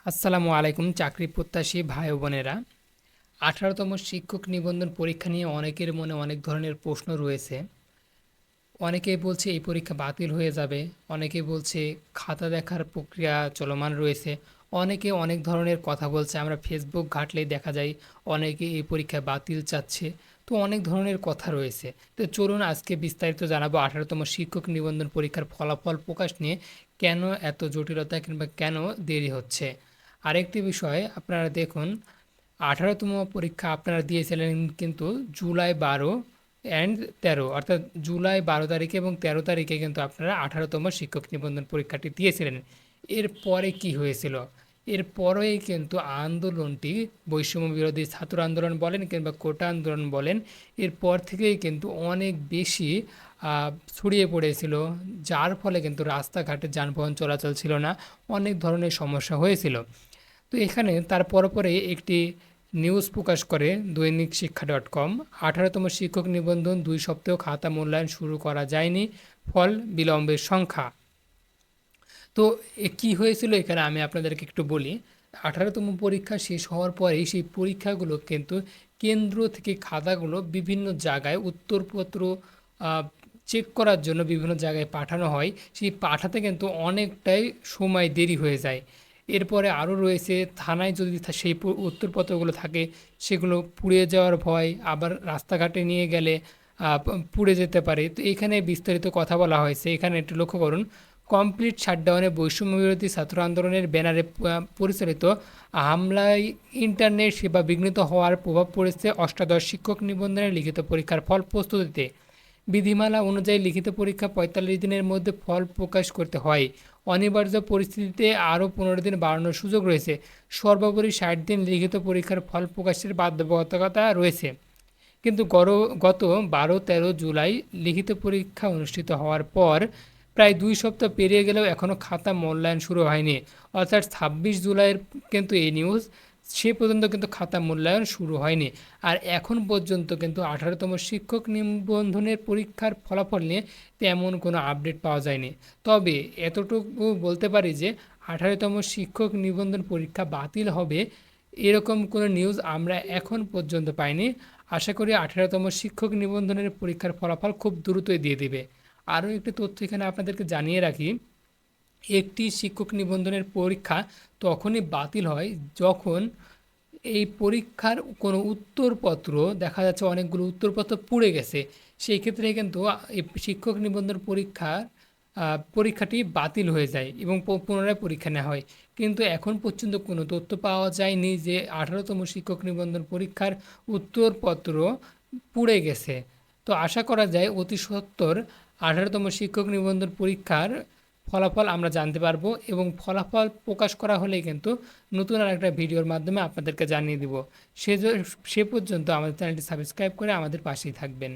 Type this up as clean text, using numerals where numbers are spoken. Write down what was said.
আসসালামু আলাইকুম চাকরি প্রত্যাশী ভাই ও বোনেরা। 18তম শিক্ষক নিবন্ধন পরীক্ষা নিয়ে অনেকের মনে অনেক ধরনের প্রশ্ন রয়েছে। অনেকেই বলছে এই পরীক্ষা বাতিল হয়ে যাবে, অনেকে বলছে খাতা দেখার প্রক্রিয়া চলমান রয়েছে, অনেকে অনেক ধরনের কথা বলছে। আমরা ফেসবুক ঘাঁটলেই দেখা যায় অনেকে এই পরীক্ষা বাতিল চাচ্ছে। তো অনেক ধরনের কথা রয়েছে। তো চলুন আজকে বিস্তারিত জানাবো 18তম শিক্ষক নিবন্ধন পরীক্ষার ফলাফল প্রকাশ নিয়ে কেন এত জটিলতা কিংবা কেন দেরি হচ্ছে। আরেকটি বিষয় আপনারা দেখুন, 18তম পরীক্ষা আপনারা দিয়েছিলেন কিন্তু জুলাই 12 অ্যান্ড 13, অর্থাৎ জুলাই 12 তারিখে এবং 13 তারিখে কিন্তু আপনারা 18তম শিক্ষক নিবন্ধন পরীক্ষাটি দিয়েছিলেন। এরপরে কি হয়েছিল? এরপরেই কিন্তু আন্দোলনটি, বৈষম্য বিরোধী ছাত্র আন্দোলন বলেন কিংবা কোটা আন্দোলন বলেন, এরপর থেকেই কিন্তু অনেক বেশি ছড়িয়ে পড়েছিল, যার ফলে কিন্তু রাস্তাঘাটে যানবাহন চলাচল ছিল না, অনেক ধরনের সমস্যা হয়েছিল। তো এখানে তার পরপরে একটি নিউজ প্রকাশ করে দৈনিক শিক্ষা .com, 18তম শিক্ষক নিবন্ধন 2 সপ্তাহ খাতা মূল্যায়ন শুরু করা যায়নি, ফল বিলম্বের সংখ্যা। তো কী হয়েছিল এখানে আমি আপনাদেরকে একটু বলি। 18তম পরীক্ষা শেষ হওয়ার পরেই সেই পরীক্ষাগুলো কিন্তু কেন্দ্র থেকে খাতাগুলো বিভিন্ন জায়গায় উত্তরপত্র চেক করার জন্য বিভিন্ন জায়গায় পাঠানো হয়। সেই পাঠাতে কিন্তু অনেকটাই সময় দেরি হয়ে যায়। এরপরে আরও রয়েছে, থানায় যদি সেই উত্তরপত্রগুলো থাকে সেগুলো পুড়ে যাওয়ার ভয়, আবার রাস্তাঘাটে নিয়ে গেলে পুড়ে যেতে পারে। তো এখানে বিস্তারিত কথা বলা হয়েছে, এখানে একটু লক্ষ্য করুন। কমপ্লিট শাটডাউনে বৈষম্য বিরোধী ছাত্র আন্দোলনের ব্যানারে পরিচালিত হামলায় ইন্টারনেট সেবা বিঘ্নিত হওয়ার প্রভাব পড়েছে অষ্টাদশ শিক্ষক নিবন্ধনের লিখিত পরীক্ষার ফল প্রস্তুতিতে। বিধিমালা অনুযায়ী লিখিত পরীক্ষা ৪৫ দিনের মধ্যে ফল প্রকাশ করতে হয়। অনিবার্য পরিস্থিতিতে আরও 15 দিন বাড়ানোর সুযোগ রয়েছে। সর্বোপরি 60 দিন লিখিত পরীক্ষার ফল প্রকাশের বাধ্যবাধকতা রয়েছে। কিন্তু গত 12-13 জুলাই লিখিত পরীক্ষা অনুষ্ঠিত হওয়ার পর প্রায় 2 সপ্তাহ পেরিয়ে গেলেও এখনও খাতা মূল্যায়ন শুরু হয়নি। অর্থাৎ 26 জুলাইয়ের কিন্তু এই নিউজ, সে পর্যন্ত কিন্তু খাতা মূল্যায়ন শুরু হয়নি। আর এখন পর্যন্ত কিন্তু 18তম শিক্ষক নিবন্ধনের পরীক্ষার ফলাফল নিয়ে তেমন কোনো আপডেট পাওয়া যায়নি। তবে এতটুকু বলতে পারি যে 18তম শিক্ষক নিবন্ধন পরীক্ষা বাতিল হবে এরকম কোনো নিউজ আমরা এখন পর্যন্ত পাইনি। আশা করি 18তম শিক্ষক নিবন্ধনের পরীক্ষার ফলাফল খুব দ্রুতই দিয়ে দিবে। আরও একটি তথ্য এখানে আপনাদেরকে জানিয়ে রাখি, একটি শিক্ষক নিবন্ধনের পরীক্ষা তখনই বাতিল হয় যখন এই পরীক্ষার কোনো উত্তরপত্র, দেখা যাচ্ছে অনেকগুলো উত্তরপত্র পুড়ে গেছে, সেই ক্ষেত্রে কিন্তু এই শিক্ষক নিবন্ধন পরীক্ষাটি বাতিল হয়ে যায় এবং পুনরায় পরীক্ষা নেওয়া হয়। কিন্তু এখন পর্যন্ত কোনো তথ্য পাওয়া যায়নি যে 18তম শিক্ষক নিবন্ধন পরীক্ষার উত্তরপত্র পুড়ে গেছে। তো আশা করা যায় অতি সত্বর 18তম শিক্ষক নিবন্ধন পরীক্ষার ফলাফল আমরা জানতে পারবো, এবং ফলাফল প্রকাশ করা হলেই কিন্তু নতুন আরেকটা ভিডিওর মাধ্যমে আপনাদেরকে জানিয়ে দিব। সে পর্যন্ত আমাদের চ্যানেলটি সাবস্ক্রাইব করে আমাদের পাশেই থাকবেন।